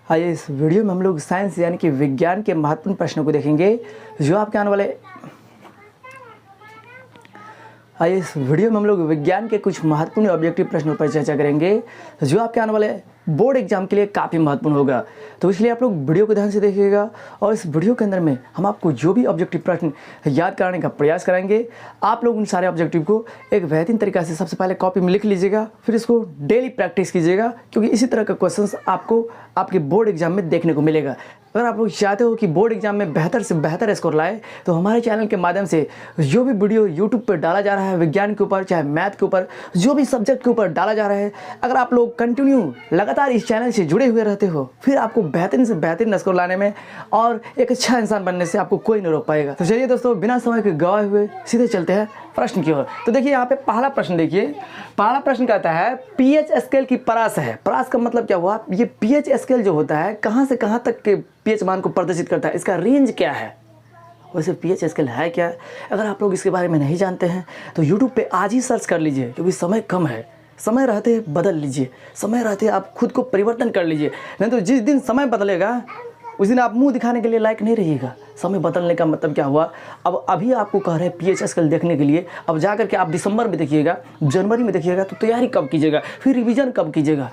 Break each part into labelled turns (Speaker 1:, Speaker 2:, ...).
Speaker 1: आइए इस वीडियो में हम लोग साइंस यानी कि विज्ञान के महत्वपूर्ण प्रश्नों को देखेंगे जो आपके आने वाले आइए इस वीडियो में हम लोग विज्ञान के कुछ महत्वपूर्ण ऑब्जेक्टिव प्रश्नों पर चर्चा करेंगे जो आपके आने वाले बोर्ड एग्जाम के लिए काफ़ी महत्वपूर्ण होगा। तो इसलिए आप लोग वीडियो को ध्यान से देखिएगा और इस वीडियो के अंदर में हम आपको जो भी ऑब्जेक्टिव प्रश्न याद कराने का प्रयास करेंगे, आप लोग उन सारे ऑब्जेक्टिव को एक बेहतरीन तरीक़ा से सबसे पहले कॉपी में लिख लीजिएगा, फिर इसको डेली प्रैक्टिस कीजिएगा क्योंकि इसी तरह का क्वेश्चंस आपको आपके बोर्ड एग्जाम में देखने को मिलेगा। अगर आप लोग चाहते हो कि बोर्ड एग्जाम में बेहतर से बेहतर स्कोर लाए तो हमारे चैनल के माध्यम से जो भी वीडियो यूट्यूब पर डाला जा रहा है विज्ञान के ऊपर, चाहे मैथ के ऊपर, जो भी सब्जेक्ट के ऊपर डाला जा रहा है, अगर आप लोग कंटिन्यू लगातार इस चैनल से जुड़े हुए रहते हो फिर आपको बेहतरीन से बेहतरीन स्कोर लाने में और एक अच्छा इंसान बनने से आपको कोई नहीं रोक पाएगा। तो चलिए दोस्तों, बिना समय के गवाए हुए सीधे चलते हैं प्रश्न की ओर। तो देखिए यहाँ पे पहला प्रश्न देखिए, पहला प्रश्न कहता है पीएच स्केल की परास है। परास का मतलब क्या हुआ? ये पीएच स्केल जो होता है कहाँ से कहाँ तक के पीएच मान को प्रदर्शित करता है, इसका रेंज क्या है? वैसे पीएच स्केल है क्या? अगर आप लोग इसके बारे में नहीं जानते हैं तो यूट्यूब पे आज ही सर्च कर लीजिए क्योंकि समय कम है। समय रहते बदल लीजिए, समय रहते आप खुद को परिवर्तन कर लीजिए, नहीं तो जिस दिन समय बदलेगा उस दिन आप मुंह दिखाने के लिए लायक नहीं रहिएगा। समय बदलने का मतलब क्या हुआ? अब अभी आपको कह रहे हैं पीएच स्केल देखने के लिए, अब जाकर के आप दिसंबर में देखिएगा, जनवरी में देखिएगा, तो तैयारी कब कीजिएगा, फिर रिवीजन कब कीजिएगा?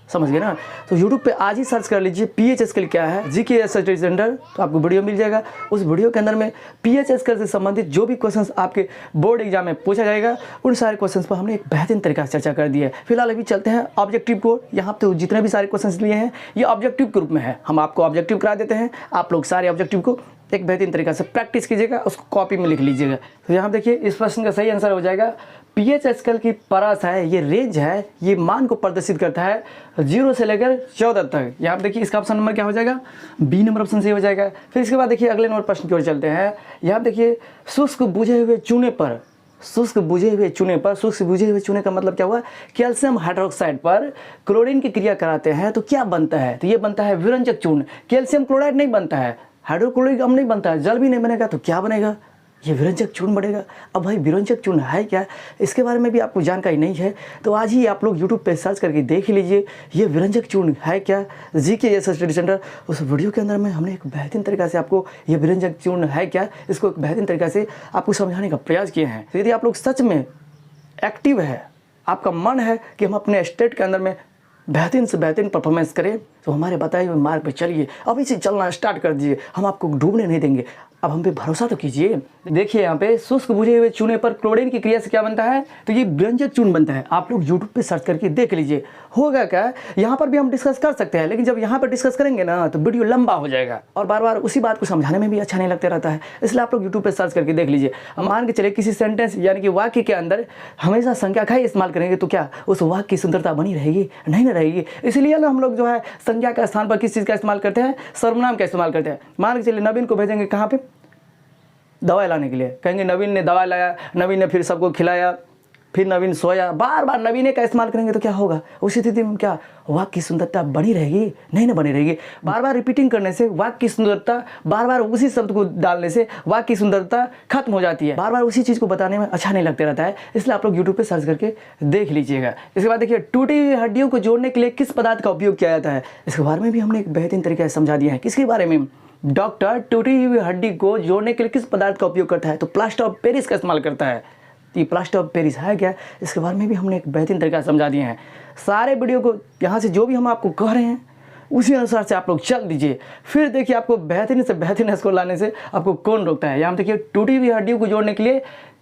Speaker 1: समझ गए ना? तो YouTube पे आज ही सर्च कर लीजिए पीएच स्केल क्या है, जीके स्टडी सेंटर, तो आपको वीडियो मिल जाएगा। उस वीडियो के अंदर में पीएच स्केल से संबंधित जो भी क्वेश्चंस आपके बोर्ड एग्जाम में पूछा जाएगा उन सारे क्वेश्चंस पर हमने एक बेहतरीन तरीका से चर्चा कर दी है। फिलहाल अभी चलते हैं ऑब्जेक्टिव को। यहाँ पे जितने भी सारे क्वेश्चंस लिए हैं ये ऑब्जेक्टिव के रूप में है, हम आपको ऑब्जेक्टिव करा देते हैं, आप लोग सारे ऑब्जेक्टिव को एक बेहतरीन तरीका से प्रैक्टिस कीजिएगा, उसको कॉपी में लिख लीजिएगा। तो यहाँ देखिए इस प्रश्न का सही आंसर हो जाएगा पीएच स्केल की परास है, ये रेंज है, ये मान को प्रदर्शित करता है 0 से लेकर 14 तक। यहाँ पे देखिए इसका ऑप्शन नंबर क्या हो जाएगा? बी नंबर ऑप्शन सही हो जाएगा। फिर इसके बाद देखिए अगले नंबर प्रश्न की ओर चलते हैं। यहाँ देखिए शुष्क बुझे हुए चूने पर, शुष्क बुझे हुए चूने पर, शुष्क बुझे हुए चूने का मतलब क्या हुआ? कैल्शियम हाइड्रोक्साइड पर क्लोरीन की क्रिया कराते हैं तो क्या बनता है? तो ये बनता है विरंजक चूर्ण। कैल्शियम क्लोराइड नहीं बनता है, हाइड्रोक्लोरिक अम्ल नहीं बनता है, जल भी नहीं बनेगा, तो क्या बनेगा? ये विरंजक चूर्ण बनेगा। अब भाई विरंजक चूर्ण है क्या? इसके बारे में भी आपको जानकारी नहीं है तो आज ही आप लोग YouTube पे सर्च करके देख ही लीजिए ये विरंजक चूर्ण है क्या। जीके स्टडी सेंटर उस वीडियो के अंदर में हमने एक बेहतरीन तरीका से आपको ये विरंजक चूर्ण है क्या इसको एक बेहतरीन तरीका से आपको समझाने का प्रयास किए हैं। तो यदि आप लोग सच में एक्टिव है, आपका मन है कि हम अपने स्टेट के अंदर में बेहतरीन से बेहतरीन परफॉर्मेंस करें तो हमारे बताए हुए मार्ग पे चलिए, अभी से चलना स्टार्ट कर दीजिए, हम आपको डूबने नहीं देंगे। अब हम पे भरोसा तो कीजिए। देखिए यहाँ पे शुष्क बुझे हुए चूने पर क्लोरीन की क्रिया से क्या बनता है? तो ये विरंजक चूर्ण बनता है। आप लोग YouTube पे सर्च करके देख लीजिए। होगा क्या, यहाँ पर भी हम डिस्कस कर सकते हैं लेकिन जब यहाँ पर डिस्कस करेंगे ना तो वीडियो लंबा हो जाएगा और बार बार उसी बात को समझाने में भी अच्छा नहीं लगता रहता है, इसलिए आप लोग YouTube पे सर्च करके देख लीजिए। मान के चलिए किसी सेंटेंस यानी कि वाक्य के अंदर हमेशा संज्ञा का ही इस्तेमाल करेंगे तो क्या उस वाक्य की सुंदरता बनी रहेगी? नहीं ना रहेगी। इसलिए ना हम लोग जो है संज्ञा का स्थान पर किस चीज़ का इस्तेमाल करते हैं? सर्वनाम का इस्तेमाल करते हैं। मान के चलिए नवीन को भेजेंगे कहाँ पे? दवाई लाने के लिए, कहेंगे नवीन ने दवाई लाया, नवीन ने फिर सबको खिलाया, फिर नवीन सोया, बार बार नवीन का इस्तेमाल करेंगे तो क्या होगा? उस स्थिति में क्या वाक्य की सुंदरता बनी रहेगी? नहीं ना बनी रहेगी। बार बार रिपीटिंग करने से वाक्य की सुंदरता, बार बार उसी शब्द को डालने से वाक्य की सुंदरता खत्म हो जाती है, बार बार उसी चीज़ को बताने में अच्छा नहीं लगता रहता है। इसलिए आप लोग यूट्यूब पे सर्च करके देख लीजिएगा। इसके बाद देखिए टूटी हुई हड्डियों को जोड़ने के लिए किस पदार्थ का उपयोग किया जाता है? इसके बारे में भी हमने एक बेहतरीन तरीके से समझा दिया है। किसके बारे में? डॉक्टर टूटी हुई हड्डी को जोड़ने के लिए किस पदार्थ का उपयोग करता है? तो प्लास्टर ऑफ पेरिस का इस्तेमाल करता है। तो ये प्लास्टर ऑफ पेरिस है क्या? इसके बारे में भी हमने एक बेहतरीन तरीका समझा दिए हैं। सारे वीडियो को यहाँ से जो भी हम आपको कह रहे हैं उसी अनुसार से आप लोग चल दीजिए, फिर देखिए आपको बेहतरीन से बेहतरीन स्कोर लाने से आपको कौन रोकता है। यहाँ देखिए टूटी हुई हड्डियों को जोड़ने के लिए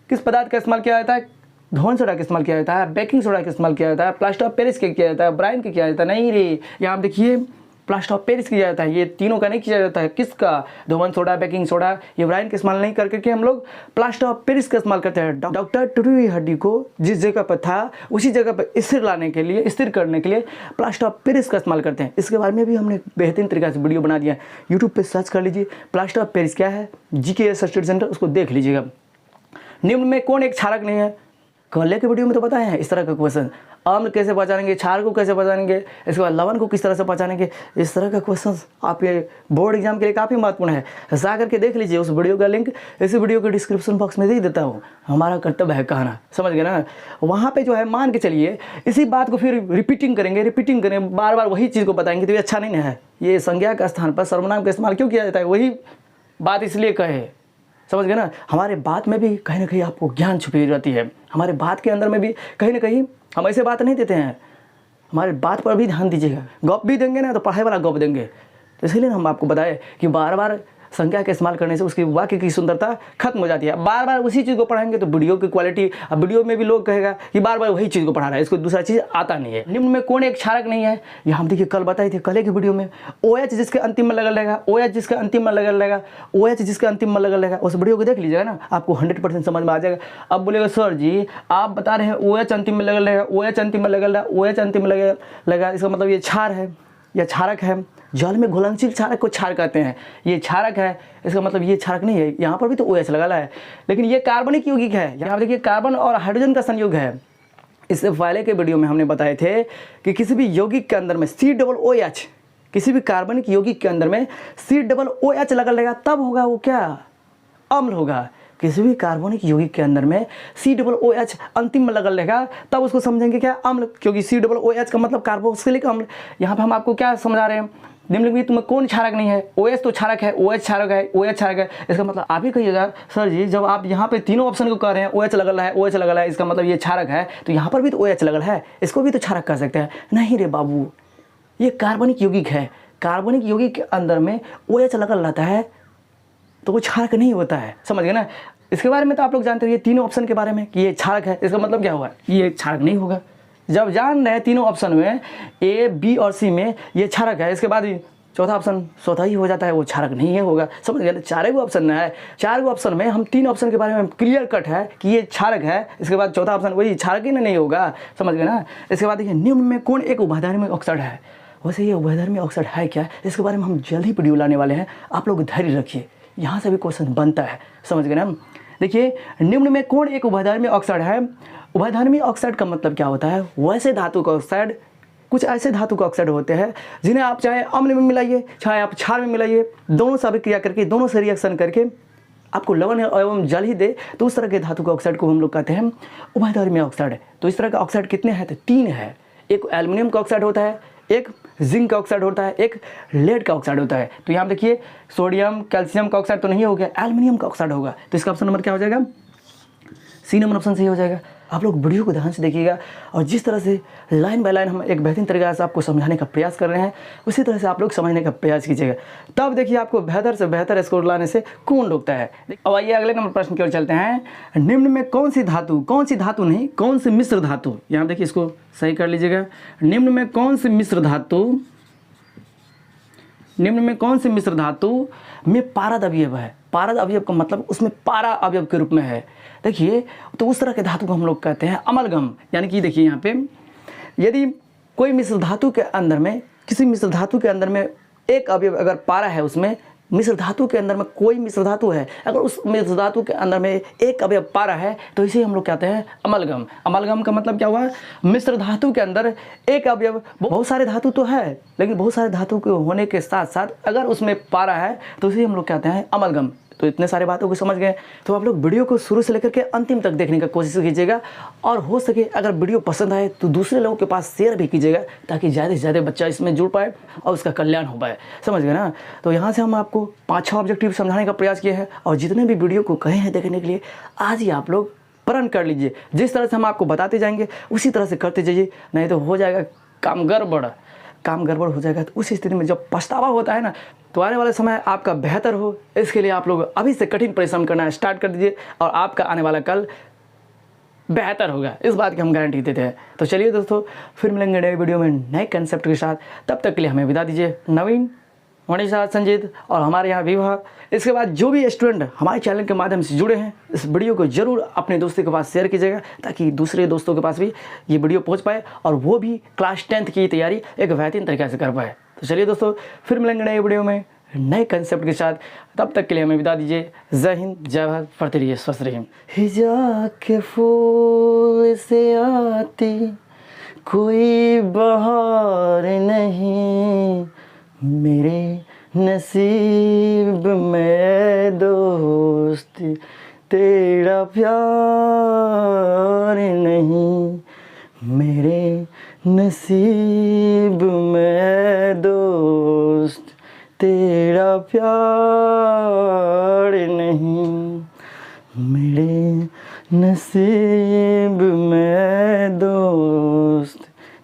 Speaker 1: किस पदार्थ का इस्तेमाल किया जाता है? धोन सोडा का इस्तेमाल किया जाता है, बेकिंग सोडा का इस्तेमाल किया जाता है, प्लास्टर ऑफ पेरिस का किया जाता है, ब्राइन का किया जाता है। नहीं रे, यहाँ देखिए प्लास्टर ऑफ पेरिस किया जाता है, ये तीनों का नहीं किया जाता है। किसका? धोवन सोडा, बेकिंग सोडा, ये ब्राइन का इस्तेमाल नहीं करके हम लोग प्लास्टर ऑफ पेरिस का इस्तेमाल करते हैं। डॉक्टर टूटी हुई हड्डी को जिस जगह पर था उसी जगह पर स्थिर लाने के लिए, स्थिर करने के लिए प्लास्टर ऑफ पेरिस का इस्तेमाल करते हैं। इसके बारे में भी हमने बेहतरीन तरीके से वीडियो बना दिया है। यूट्यूब पर सर्च कर लीजिए प्लास्टर ऑफ पेरिस क्या है, जीके स्टडी सेंटर, उसको देख लीजिएगा। निम्न में कौन एक क्षारक नहीं है? कल के वीडियो में तो बताए हैं इस तरह का क्वेश्चन, अम्ल कैसे पहचानेंगे, क्षार को कैसे पहचानेंगे, इसके बाद लवण को किस तरह से पहचानेंगे, इस तरह का क्वेश्चन आपके बोर्ड एग्जाम के लिए काफ़ी महत्वपूर्ण है। जा करके देख लीजिए, उस वीडियो का लिंक इस वीडियो के डिस्क्रिप्शन बॉक्स में दे देता हूँ। हमारा कर्तव्य है कहना, समझ गए ना। वहाँ पे जो है मान के चलिए इसी बात को फिर रिपीटिंग करेंगे, बार बार वही चीज़ को बताएंगे, तो ये अच्छा नहीं है। ये संज्ञा के स्थान पर सर्वनाम का इस्तेमाल क्यों किया जाता है, वही बात इसलिए कहे, समझ गए ना। हमारे बात में भी कहीं ना कहीं आपको ज्ञान छुपी रहती है, हमारे बात के अंदर में भी कहीं ना कहीं हम ऐसे बात नहीं देते हैं। हमारे बात पर भी ध्यान दीजिएगा, गप भी देंगे ना तो पढ़ाई वाला गप देंगे। तो इसलिए हम आपको बताए कि बार बार संज्ञा का इस्तेमाल करने से उसकी वाक्य की सुंदरता खत्म हो जाती है। बार बार उसी चीज़ को पढ़ाएंगे तो वीडियो की क्वालिटी, अब वीडियो में भी लोग कहेगा कि बार बार वही चीज़ को पढ़ा रहा है, इसको दूसरा चीज़ आता नहीं है। निम्न में कौन एक क्षारक नहीं है, ये हम देखिए कल बताए थे, कल की वीडियो में OH जिसके अंतिम में लगल रहेगा, OH जिसके अंतिम में लगल रहेगा, OH जिसके अंतिम में लगल रहेगा, उस वीडियो को देख लीजिएगा ना, आपको 100% समझ में आ जाएगा। अब बोलेगा सर जी आप बता रहे हैं OH अंतिम में लगल रहेगा, OH अंतिम में लगल रहा, OH अंतिम में लगेगा, इसका मतलब ये क्षार है या क्षारक है। जल में घुलनशील क्षारक को क्षार कहते हैं, ये क्षारक है, इसका मतलब ये क्षारक नहीं है। यहाँ पर भी तो OH लगा है, लेकिन ये कार्बनिक यौगिक है। यहाँ देखिए कार्बन और हाइड्रोजन का संयोग है। इससे पहले के वीडियो में हमने बताए थे कि किसी भी यौगिक के अंदर में COOH, किसी भी कार्बनिक यौगिक के अंदर में COOH लगा रहेगा, तब होगा वो क्या, अम्ल होगा। किसी भी कार्बनिक यौगिक के अंदर में COOH अंतिम में लगल रहेगा, तब उसको समझेंगे क्या, अम्ल, क्योंकि COOH का मतलब कार्बोक्सिलिक अम्ल। यहाँ पे हम आपको क्या समझा रहे हैं, निम्नलिखित में तुम्हें कौन क्षारक नहीं है, OH तो क्षारक है, OH क्षारक है, OH क्षारक है। इसका मतलब आप ही कहिएगा सर जी जब आप यहाँ पे तीनों ऑप्शन को कह रहे हैं OH लगल है, OH लगल है, इसका मतलब ये क्षारक है, तो यहाँ पर भी तो OH लगल है, इसको भी तो क्षारक कह सकते हैं। नहीं रे बाबू, ये कार्बनिक यौगिक है, कार्बनिक यौगिक के अंदर में OH लगल रहता है तो वो क्षारक नहीं होता है, समझ गए ना। इसके बारे में तो आप लोग जानते हो, ये तीनों ऑप्शन के बारे में कि ये क्षारक है, इसका मतलब क्या हुआ, ये क्षारक नहीं होगा। जब जान रहे हैं तीनों ऑप्शन में A, B और C में ये क्षारक है, इसके बाद चौथा ऑप्शन स्वतः ही हो जाता है, वो क्षारक नहीं है होगा, समझ गए। चार गो ऑप्शन है, चार गो ऑप्शन में हम तीन ऑप्शन के बारे में क्लियर कट है कि ये क्षारक है, इसके बाद चौथा ऑप्शन वही क्षारक ही नहीं होगा, समझ गए ना। इसके बाद देखिए निम्न में कौन एक उभयधर्मी ऑक्साइड है। वैसे ये उभयधर्मी ऑक्साइड है क्या, इसके बारे में हम जल्द ही वीडियो लाने वाले हैं, आप लोग धैर्य रखिए, यहाँ से भी क्वेश्चन बनता है, समझ गए ना। देखिए निम्न में कौन एक उभयधर्मी ऑक्साइड है। उभयधर्मी ऑक्साइड का मतलब क्या होता है, वैसे धातु का ऑक्साइड, कुछ ऐसे धातु का ऑक्साइड होते हैं जिन्हें आप चाहे अम्ल में मिलाइए चाहे आप क्षार में मिलाइए, दोनों से अभिक्रिया करके, दोनों से रिएक्शन करके आपको लवण एवं जल ही दे, तो उस तरह के धातु का ऑक्साइड को हम लोग कहते हैं उभयधर्मी ऑक्साइड। तो इस तरह का ऑक्साइड कितने हैं, तो तीन है। एक एल्युमिनियम का ऑक्साइड होता है, एक जिंक का ऑक्साइड होता है, एक लेड का ऑक्साइड होता है। तो यहाँ देखिए सोडियम कैल्शियम का ऑक्साइड तो नहीं हो गया, एल्युमिनियम का ऑक्साइड होगा, तो इसका ऑप्शन नंबर क्या हो जाएगा, सी नंबर ऑप्शन सही हो जाएगा। आप लोग वीडियो को ध्यान से देखिएगा और जिस तरह से लाइन बाय लाइन हम एक बेहतरीन तरीके से आपको समझाने का प्रयास कर रहे हैं, उसी तरह से आप लोग समझने का प्रयास कीजिएगा, तब देखिए आपको बेहतर से बेहतर स्कोर लाने से कौन रोकता है। अब आइए अगले नंबर प्रश्न की ओर चलते हैं। निम्न में कौन सी धातु नहीं, कौन सी मिश्र धातु, यहाँ देखिए इसको सही कर लीजिएगा। निम्न में कौन सी मिश्र धातु में पारद अवयव है। पारद अवयव का मतलब उसमें पारा अवयव के रूप में है। देखिए तो उस तरह के धातु को हम लोग कहते हैं अमलगम। यानी कि देखिए यहाँ पे यदि कोई मिश्र धातु के अंदर में, किसी मिश्र धातु के अंदर में एक अवयव अगर पारा है, उसमें मिश्र धातु के अंदर में कोई मिश्र धातु है, अगर उस मिश्र धातु के अंदर में एक अवयव पारा है, तो इसे हम लोग कहते हैं अमलगम। अमलगम का मतलब क्या हुआ, मिश्र धातु के अंदर एक अवयव, बहुत सारे धातु तो है लेकिन बहुत सारे धातु के होने के साथ साथ अगर उसमें पारा है तो इसे हम लोग कहते हैं अमलगम। तो इतने सारे बातों को समझ गए, तो आप लोग वीडियो को शुरू से लेकर के अंतिम तक देखने का कोशिश कीजिएगा, और हो सके अगर वीडियो पसंद आए तो दूसरे लोगों के पास शेयर भी कीजिएगा, ताकि ज़्यादा से ज़्यादा बच्चा इसमें जुड़ पाए और उसका कल्याण हो पाए, समझ गए ना। तो यहाँ से हम आपको 5-6 ऑब्जेक्टिव समझाने का प्रयास किए हैं, और जितने भी वीडियो को कहे हैं देखने के लिए, आज ही आप लोग प्रण कर लीजिए। जिस तरह से हम आपको बताते जाएंगे उसी तरह से करते जाइए, नहीं तो हो जाएगा काम गड़बड़ हो जाएगा। तो उस स्थिति में जब पछतावा होता है ना, तो आने वाला समय आपका बेहतर हो, इसके लिए आप लोग अभी से कठिन परिश्रम करना स्टार्ट कर दीजिए, और आपका आने वाला कल बेहतर होगा, इस बात की हम गारंटी देते हैं। तो चलिए दोस्तों, फिर मिलेंगे नए वीडियो में नए कंसेप्ट के साथ, तब तक के लिए हमें विदा दीजिए। नवीन, मनीषा, संजीत और हमारे यहाँ विवाह। इसके बाद जो भी स्टूडेंट हमारे चैनल के माध्यम से जुड़े हैं, इस वीडियो को जरूर अपने दोस्तों के पास शेयर कीजिएगा, ताकि दूसरे दोस्तों के पास भी ये वीडियो पहुंच पाए और वो भी क्लास 10th की तैयारी एक बेहतरीन तरीके से कर पाए। तो चलिए दोस्तों, फिर मिलेंगे नए वीडियो में नए कंसेप्ट के साथ। तब तक के लिए हमें विदा दीजिए। जय हिंद, जय भारत, पढ़ते रहिए, स्वस्थ रहिए। हिजा के फूल से आती कोई बहार नहीं, मेरे नसीब में दोस्त तेरा प्यार नहीं, मेरे नसीब में दोस्त तेरा प्यार नहीं, मेरे नसीब में दोस्त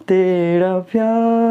Speaker 1: तेरा प्यार